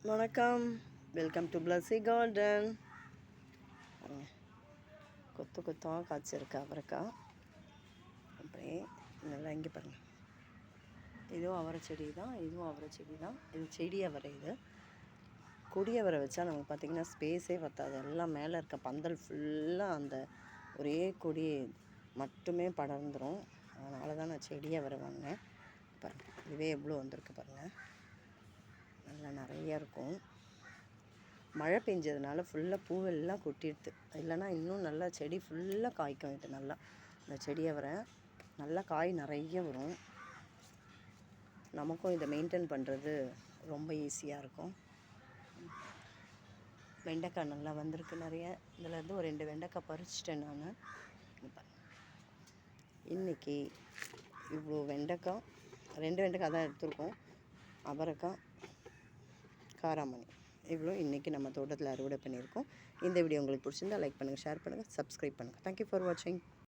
வணக்கம், welcome to Blessy garden. பாருங்க, கொத்து கொத்தாக காய்ச்சிருக்கு அவரைக்காய். அப்படியே நல்லா இங்கே பாருங்கள், இதுவும் அவரை செடி தான், இதுவும் அவரை செடி தான். இது செடி அவரை. இது கொடி அவரை வச்சா நமக்கு பார்த்திங்கன்னா ஸ்பேஸே பத்தாது. எல்லாம் மேலே இருக்க பந்தல் ஃபுல்லாக அந்த ஒரே கொடி மட்டுமே படர்ந்துடும். அதனால தான் நான் செடி அவரை வாங்கினேன். பாருங்கள், இதுவே எவ்வளோ வந்திருக்கு பாருங்கள், நல்லா நிறையா இருக்கும். மழை பெஞ்சதுனால ஃபுல்லாக பூவெல்லாம் கொட்டிடுது. இல்லைன்னா இன்னும் நல்லா செடி ஃபுல்லாக காய்க்கும். இது நல்லா இந்த செடியை வர நல்லா காய் நிறைய வரும். நமக்கும் இதை மெயின்டைன் பண்ணுறது ரொம்ப ஈஸியாக இருக்கும். வெண்டைக்காய் நல்லா வந்திருக்கு நிறைய. இதிலேருந்து ஒரு 2 வெண்டைக்காய் பறிச்சிட்டேன் நான். இன்றைக்கி இவ்வளோ வெண்டைக்காய், 2 வெண்டைக்காய் தான் எடுத்துருக்கோம். அவரைக்காய், காராமணி, இவ்வளோ இன்றைக்கி நம்ம தோட்டத்தில் அறுவடை பண்ணியிருக்கோம். இந்த வீடியோ உங்களுக்கு பிடிச்சிருந்தா லைக் பண்ணுங்கள், ஷேர் பண்ணுங்கள், சப்ஸ்கிரைப் பண்ணுங்கள். தேங்க்யூ ஃபார் வாட்சிங்.